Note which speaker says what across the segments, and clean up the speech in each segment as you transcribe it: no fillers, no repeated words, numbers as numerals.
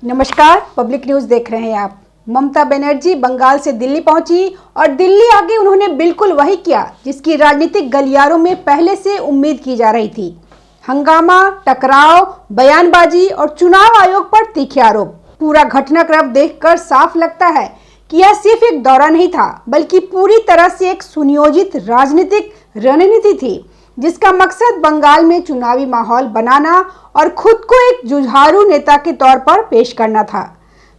Speaker 1: नमस्कार, public news देख रहे हैं आप। ममता बनर्जी बंगाल से दिल्ली पहुंची और दिल्ली आके उन्होंने बिल्कुल वही किया जिसकी राजनीतिक गलियारों में पहले से उम्मीद की जा रही थी। हंगामा, टकराव, बयानबाजी और चुनाव आयोग पर तीखे आरोप। पूरा घटनाक्रम देखकर साफ लगता है कि यह सिर्फ एक दौरा नहीं था, बल्कि पूरी तरह से एक सुनियोजित राजनीतिक रणनीति थी जिसका मकसद बंगाल में चुनावी माहौल बनाना और खुद को एक जुझारू नेता के तौर पर पेश करना था।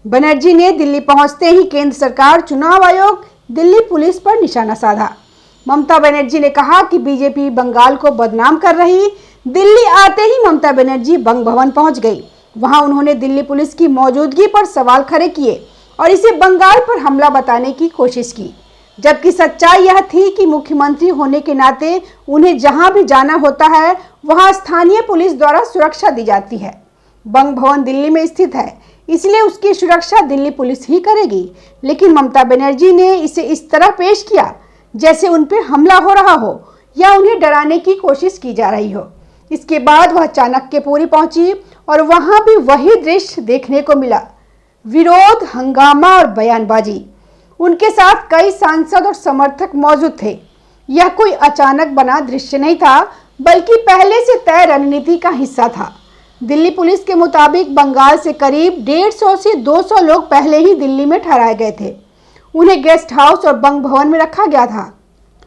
Speaker 1: बनर्जी ने दिल्ली पहुंचते ही केंद्र सरकार, चुनाव आयोग, दिल्ली पुलिस पर निशाना साधा। ममता बनर्जी ने कहा कि बीजेपी बंगाल को बदनाम कर रही। दिल्ली आते ही ममता बनर्जी बंग भवन पहुंच गई। वहां उन्होंने दिल्ली पुलिस की मौजूदगी पर सवाल खड़े किए और इसे बंगाल पर हमला बताने की कोशिश की, जबकि सच्चाई यह थी कि मुख्यमंत्री होने के नाते उन्हें जहां भी जाना होता है वहां स्थानीय पुलिस द्वारा सुरक्षा दी जाती है। बंग भवन दिल्ली में स्थित है, इसलिए उसकी सुरक्षा दिल्ली पुलिस ही करेगी। लेकिन ममता बनर्जी ने इसे इस तरह पेश किया जैसे उन पर हमला हो रहा हो या उन्हें डराने की कोशिश की जा रही हो। इसके बाद वह चाणक्यपुरी पहुंची और वहां भी वही दृश्य देखने को मिला, विरोध, हंगामा और बयानबाजी। उनके साथ कई सांसद और समर्थक मौजूद थे। यह कोई अचानक बना दृश्य नहीं था, बल्कि पहले से तय रणनीति का हिस्सा था। दिल्ली पुलिस के मुताबिक बंगाल से करीब 150 से 200 लोग पहले ही दिल्ली में ठहराए गए थे। उन्हें गेस्ट हाउस और बंग भवन में रखा गया था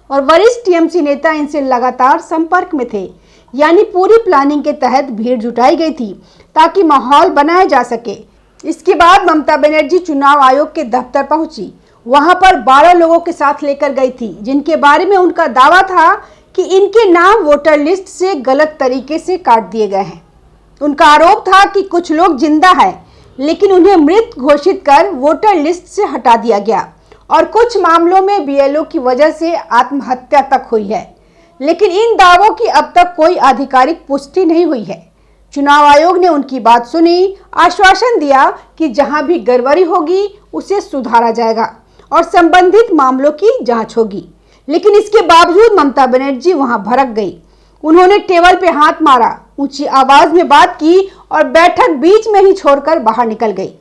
Speaker 1: और वरिष्ठ टीएमसी नेता इनसे लगातार संपर्क में थे। यानी पूरी प्लानिंग के तहत भीड़ जुटाई गई थी ताकि माहौल बनाया जा सके। इसके बाद ममता बनर्जी चुनाव आयोग के दफ्तर पहुंची। वहां पर 12 लोगों के साथ लेकर गई थी, जिनके बारे में उनका दावा था कि इनके नाम वोटर लिस्ट से गलत तरीके से काट दिए गए हैं। उनका आरोप था कि कुछ लोग जिंदा हैं, लेकिन उन्हें मृत घोषित कर वोटर लिस्ट से हटा दिया गया और कुछ मामलों में बीएलओ की वजह से आत्महत्या तक हुई है। लेकिन इन दावों की अब तक कोई आधिकारिक पुष्टि नहीं हुई है। चुनाव आयोग ने उनकी बात सुनी, आश्वासन दिया कि जहां भी गड़बड़ी होगी उसे सुधारा जाएगा और संबंधित मामलों की जांच होगी। लेकिन इसके बावजूद ममता बनर्जी वहां भड़क गई। उन्होंने टेबल पे हाथ मारा, ऊंची आवाज में बात की और बैठक बीच में ही छोड़कर बाहर निकल गई।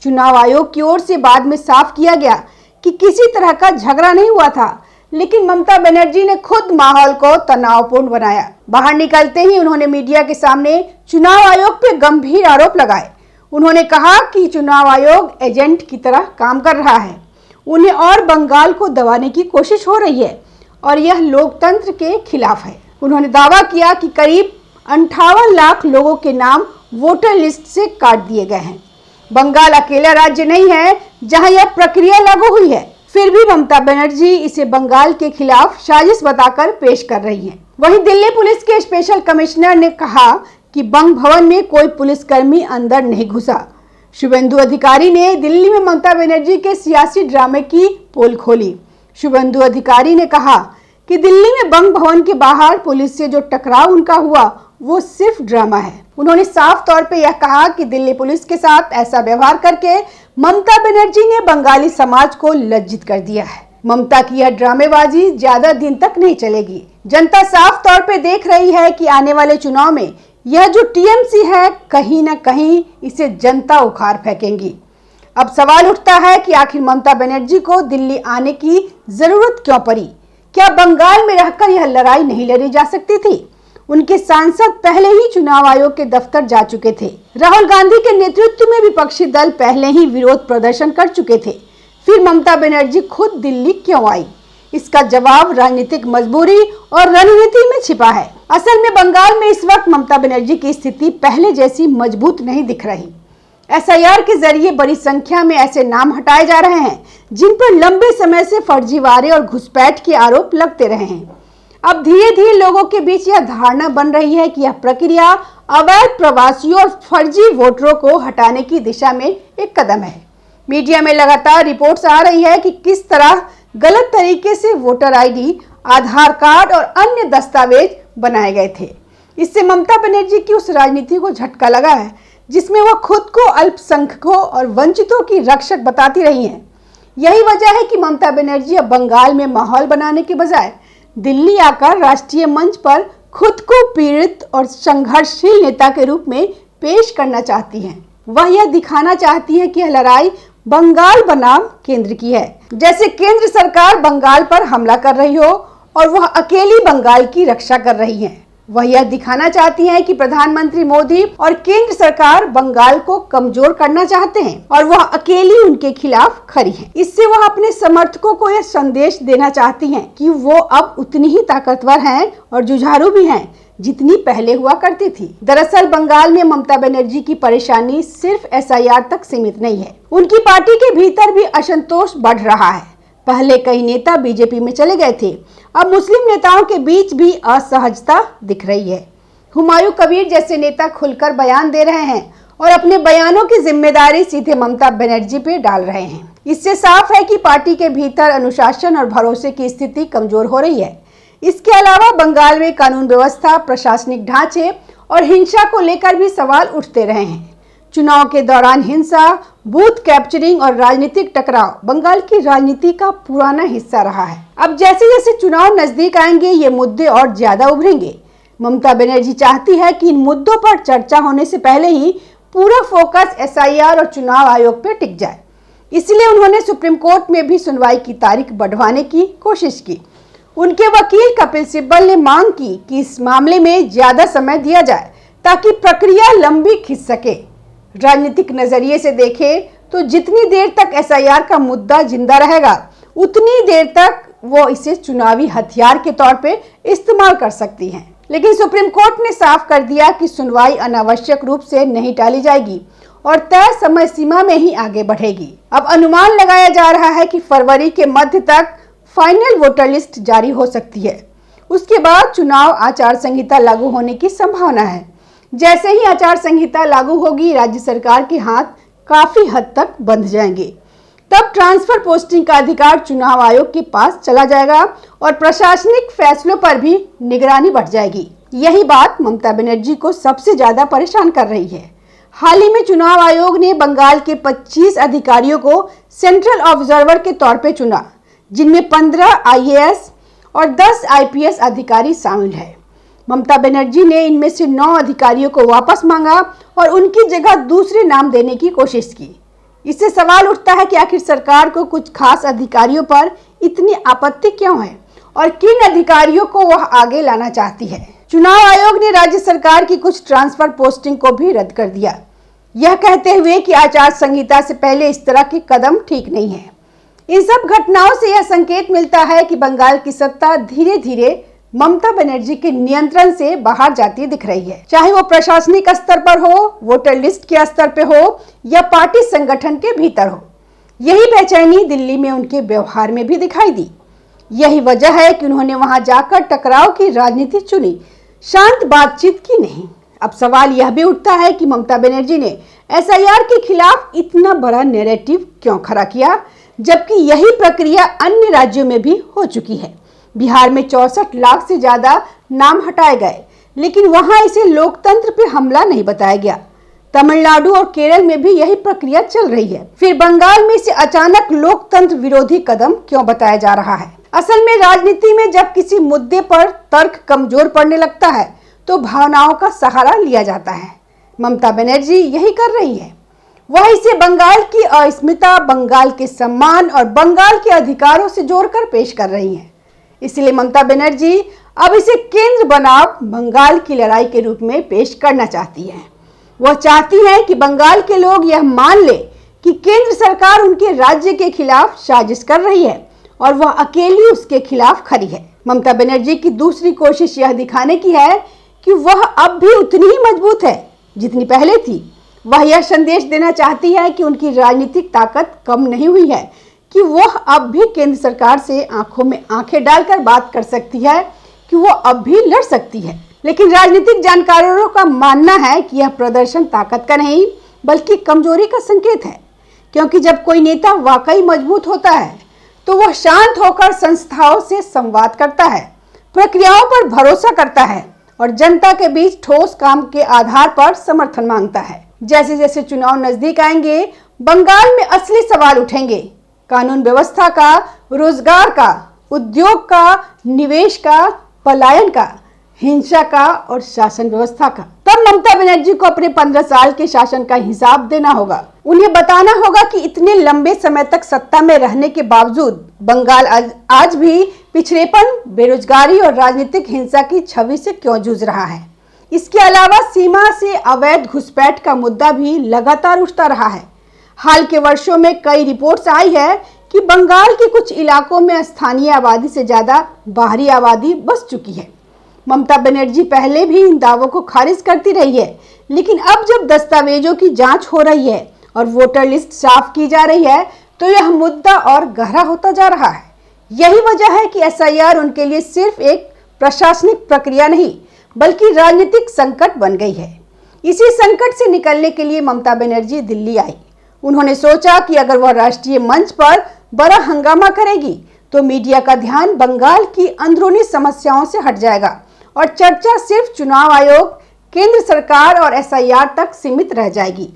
Speaker 1: चुनाव आयोग की ओर से बाद में साफ किया गया कि किसी तरह का झगड़ा नहीं हुआ था, लेकिन ममता बनर्जी ने खुद माहौल को तनावपूर्ण बनाया। बाहर निकलते ही उन्होंने मीडिया के सामने चुनाव आयोग पे गंभीर आरोप लगाए। उन्होंने कहा कि चुनाव आयोग एजेंट की तरह काम कर रहा है, उन्हें और बंगाल को दबाने की कोशिश हो रही है और यह लोकतंत्र के खिलाफ है। उन्होंने दावा किया कि करीब 58 लाख लोगों के नाम वोटर लिस्ट से काट दिए गए हैं। बंगाल अकेला राज्य नहीं है जहां यह प्रक्रिया लागू हुई है, फिर भी ममता बनर्जी इसे बंगाल के खिलाफ साजिश बताकर पेश कर रही हैं। वहीं दिल्ली पुलिस के स्पेशल कमिश्नर ने कहा कि बंग भवन में कोई पुलिसकर्मी अंदर नहीं घुसा। शुभेंदु अधिकारी ने दिल्ली में ममता बनर्जी के सियासी ड्रामे की पोल खोली। शुभेंदु अधिकारी ने कहा कि दिल्ली में बंग भवन के बाहर पुलिस से जो टकराव उनका हुआ वो सिर्फ ड्रामा है। उन्होंने साफ तौर पे यह कहा कि दिल्ली पुलिस के साथ ऐसा व्यवहार करके ममता बनर्जी ने बंगाली समाज को लज्जित कर दिया है। ममता की यह ड्रामेबाजी ज्यादा दिन तक नहीं चलेगी। जनता साफ तौर पे देख रही है कि आने वाले चुनाव में यह जो टीएमसी है, कहीं ना कहीं इसे जनता उखाड़ फेंकेंगी। अब सवाल उठता है कि आखिर ममता बनर्जी को दिल्ली आने की जरूरत क्यों पड़ी? क्या बंगाल में रहकर यह लड़ाई नहीं लड़ी जा सकती थी? उनके सांसद पहले ही चुनाव आयोग के दफ्तर जा चुके थे। राहुल गांधी के नेतृत्व में विपक्षी दल पहले ही विरोध प्रदर्शन कर चुके थे। फिर ममता बनर्जी खुद दिल्ली क्यों आई? इसका जवाब राजनीतिक मजबूरी और रणनीति में छिपा है। असल में बंगाल में इस वक्त ममता बनर्जी की स्थिति पहले जैसी मजबूत नहीं दिख रही। एसआईआर के जरिए बड़ी संख्या में ऐसे नाम हटाए जा रहे हैं जिन पर लंबे समय से फर्जीवाड़े और घुसपैठ के आरोप लगते रहे हैं। अब धीरे धीरे लोगों के बीच यह धारणा बन रही है कि यह प्रक्रिया अवैध प्रवासियों और फर्जी वोटरों को हटाने की दिशा में एक कदम है। मीडिया में लगातार रिपोर्ट्स आ रही है कि किस तरह गलत तरीके से वोटर आईडी, आधार कार्ड और अन्य दस्तावेज बनाए गए थे। इससे ममता बनर्जी की उस राजनीति को झटका लगा है जिसमें वह खुद को अल्पसंख्यकों और वंचितों की रक्षक बताती रही हैं। यही वजह है कि ममता बनर्जी अब बंगाल में माहौल बनाने के बजाय दिल्ली आकर राष्ट्रीय मंच पर खुद को पीड़ित और संघर्षशील नेता के रूप में पेश करना चाहती हैं। वह यह दिखाना चाहती है कि यह लड़ाई बंगाल बनाम केंद्र की है, जैसे केंद्र सरकार बंगाल पर हमला कर रही हो और वह अकेली बंगाल की रक्षा कर रही है। वह यह दिखाना चाहती हैं कि प्रधानमंत्री मोदी और केंद्र सरकार बंगाल को कमजोर करना चाहते हैं और वह अकेली उनके खिलाफ खड़ी है। इससे वह अपने समर्थकों को यह संदेश देना चाहती हैं कि वो अब उतनी ही ताकतवर हैं और जुझारू भी हैं जितनी पहले हुआ करती थी। दरअसल बंगाल में ममता बनर्जी की परेशानी सिर्फ एसआईआर तक सीमित नहीं है, उनकी पार्टी के भीतर भी असंतोष बढ़ रहा है। पहले कई नेता बीजेपी में चले गए थे, अब मुस्लिम नेताओं के बीच भी असहजता दिख रही है। हुमायूं कबीर जैसे नेता खुलकर बयान दे रहे हैं और अपने बयानों की जिम्मेदारी सीधे ममता बनर्जी पे डाल रहे हैं। इससे साफ है कि पार्टी के भीतर अनुशासन और भरोसे की स्थिति कमजोर हो रही है। इसके अलावा बंगाल में कानून व्यवस्था, प्रशासनिक ढांचे और हिंसा को लेकर भी सवाल उठते रहे हैं। चुनाव के दौरान हिंसा, बूथ कैप्चरिंग और राजनीतिक टकराव बंगाल की राजनीति का पुराना हिस्सा रहा है। अब जैसे जैसे चुनाव नजदीक आएंगे, ये मुद्दे और ज्यादा उभरेंगे। ममता बनर्जी चाहती है कि इन मुद्दों पर चर्चा होने से पहले ही पूरा फोकस एसआईआर और चुनाव आयोग पर टिक जाए। इसलिए उन्होंने सुप्रीम कोर्ट में भी सुनवाई की तारीख बढ़वाने की कोशिश की। उनके वकील कपिल सिब्बल ने मांग की कि इस मामले में ज्यादा समय दिया जाए ताकि प्रक्रिया लंबी खिंच सके। राजनीतिक नजरिए से देखें तो जितनी देर तक एसआईआर का मुद्दा जिंदा रहेगा, उतनी देर तक वो इसे चुनावी हथियार के तौर पे इस्तेमाल कर सकती हैं। लेकिन सुप्रीम कोर्ट ने साफ कर दिया कि सुनवाई अनावश्यक रूप से नहीं टाली जाएगी और तय समय सीमा में ही आगे बढ़ेगी। अब अनुमान लगाया जा रहा है कि फरवरी के मध्य तक फाइनल वोटर लिस्ट जारी हो सकती है। उसके बाद चुनाव आचार संहिता लागू होने की संभावना है। जैसे ही आचार संहिता लागू होगी, राज्य सरकार के हाथ काफी हद तक बंध जाएंगे। तब ट्रांसफर पोस्टिंग का अधिकार चुनाव आयोग के पास चला जाएगा और प्रशासनिक फैसलों पर भी निगरानी बढ़ जाएगी। यही बात ममता बनर्जी को सबसे ज्यादा परेशान कर रही है। हाल ही में चुनाव आयोग ने बंगाल के 25 अधिकारियों को सेंट्रल ऑब्जर्वर के तौर पर चुना, जिनमें 15 आईएएस और 10 आईपीएस अधिकारी शामिल है। ममता बनर्जी ने इनमें से 9 अधिकारियों को वापस मांगा और उनकी जगह दूसरे नाम देने की कोशिश की। इससे सवाल उठता है कि आखिर सरकार को कुछ खास अधिकारियों पर इतनी आपत्ति क्यों है और किन अधिकारियों को वह आगे लाना चाहती है। चुनाव आयोग ने राज्य सरकार की कुछ ट्रांसफर पोस्टिंग को भी रद्द कर दिया, यह कहते हुए कि आचार संहिता से पहले इस तरह के कदम ठीक नहीं है। इन सब घटनाओं से यह संकेत मिलता है कि बंगाल की सत्ता धीरे धीरे ममता बनर्जी के नियंत्रण से बाहर जाती दिख रही है, चाहे वो प्रशासनिक स्तर पर हो, वोटर लिस्ट के स्तर पे हो या पार्टी संगठन के भीतर हो। यही बेचैनी दिल्ली में उनके व्यवहार में भी दिखाई दी। यही वजह है कि उन्होंने वहां जाकर टकराव की राजनीति चुनी, शांत बातचीत की नहीं। अब सवाल यह भी उठता है कि ममता बनर्जी ने एसआईआर के खिलाफ इतना बड़ा नैरेटिव क्यों खड़ा किया, जबकि यही प्रक्रिया अन्य राज्यों में भी हो चुकी है। बिहार में 64 लाख से ज्यादा नाम हटाए गए, लेकिन वहां इसे लोकतंत्र पे हमला नहीं बताया गया। तमिलनाडु और केरल में भी यही प्रक्रिया चल रही है। फिर बंगाल में इसे अचानक लोकतंत्र विरोधी कदम क्यों बताया जा रहा है? असल में राजनीति में जब किसी मुद्दे पर तर्क कमजोर पड़ने लगता है तो भावनाओं का सहारा लिया जाता है। ममता बनर्जी यही कर रही है। वह इसे बंगाल की अस्मिता, बंगाल के सम्मान और बंगाल के अधिकारों से जोड़कर पेश कर रही है। इसलिए ममता बनर्जी अब इसे केंद्र बनाम बंगाल की लड़ाई के रूप में पेश करना चाहती है। वह चाहती है कि बंगाल के लोग यह मान ले कि केंद्र सरकार उनके राज्य के खिलाफ साजिश कर रही है और वह अकेली उसके खिलाफ खड़ी है। ममता बनर्जी की दूसरी कोशिश यह दिखाने की है कि वह अब भी उतनी ही मजबूत है जितनी पहले थी। वह यह संदेश देना चाहती है कि उनकी राजनीतिक ताकत कम नहीं हुई है, कि वह अब भी केंद्र सरकार से आंखों में आंखें डालकर बात कर सकती है, कि वो अब भी लड़ सकती है। लेकिन राजनीतिक जानकारों का मानना है कि यह प्रदर्शन ताकत का नहीं बल्कि कमजोरी का संकेत है, क्योंकि जब कोई नेता वाकई मजबूत होता है तो वह शांत होकर संस्थाओं से संवाद करता है, प्रक्रियाओं पर भरोसा करता है और जनता के बीच ठोस काम के आधार पर समर्थन मांगता है। जैसे जैसे चुनाव नजदीक आएंगे, बंगाल में असली सवाल उठेंगे, कानून व्यवस्था का, रोजगार का, उद्योग का, निवेश का, पलायन का, हिंसा का और शासन व्यवस्था का। तब ममता बनर्जी को अपने 15 साल के शासन का हिसाब देना होगा। उन्हें बताना होगा कि इतने लंबे समय तक सत्ता में रहने के बावजूद बंगाल आज भी पिछड़ेपन, बेरोजगारी और राजनीतिक हिंसा की छवि से क्यों जूझ रहा है। इसके अलावा सीमा से अवैध घुसपैठ का मुद्दा भी लगातार उठता रहा है। हाल के वर्षों में कई रिपोर्ट्स आई है कि बंगाल के कुछ इलाकों में स्थानीय आबादी से ज्यादा बाहरी आबादी बस चुकी है। ममता बनर्जी पहले भी इन दावों को खारिज करती रही है, लेकिन अब जब दस्तावेजों की जांच हो रही है और वोटर लिस्ट साफ की जा रही है, तो यह मुद्दा और गहरा होता जा रहा है। यही वजह है कि एसआईआर उनके लिए सिर्फ एक प्रशासनिक प्रक्रिया नहीं, बल्कि राजनीतिक संकट बन गई है। इसी संकट से निकलने के लिए ममता बनर्जी दिल्ली आई। उन्होंने सोचा कि अगर वह राष्ट्रीय मंच पर बड़ा हंगामा करेगी तो मीडिया का ध्यान बंगाल की अंदरूनी समस्याओं से हट जाएगा और चर्चा सिर्फ चुनाव आयोग, केंद्र सरकार और एसआईआर तक सीमित रह जाएगी।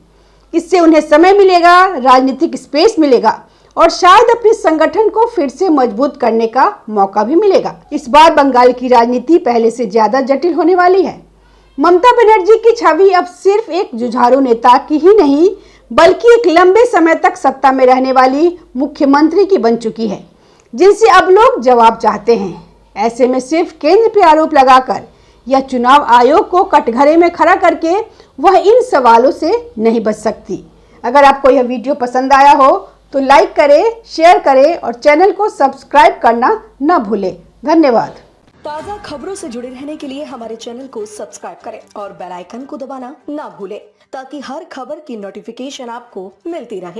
Speaker 1: इससे उन्हें समय मिलेगा, राजनीतिक स्पेस मिलेगा और शायद अपने संगठन को फिर से मजबूत करने का मौका भी मिलेगा। इस बार बंगाल की राजनीति पहले से ज्यादा जटिल होने वाली है। ममता बनर्जी की छवि अब सिर्फ एक जुझारू नेता की ही नहीं, बल्कि एक लंबे समय तक सत्ता में रहने वाली मुख्यमंत्री की बन चुकी है, जिनसे अब लोग जवाब चाहते हैं। ऐसे में सिर्फ केंद्र पे आरोप लगाकर या चुनाव आयोग को कटघरे में खड़ा करके वह इन सवालों से नहीं बच सकती। अगर आपको यह वीडियो पसंद आया हो तो लाइक करें, शेयर करें और चैनल को सब्सक्राइब करना न भूलें। धन्यवाद।
Speaker 2: ताज़ा खबरों से जुड़े रहने के लिए हमारे चैनल को सब्सक्राइब करें और बेल आइकन को दबाना ना भूलें, ताकि हर खबर की नोटिफिकेशन आपको मिलती रहे।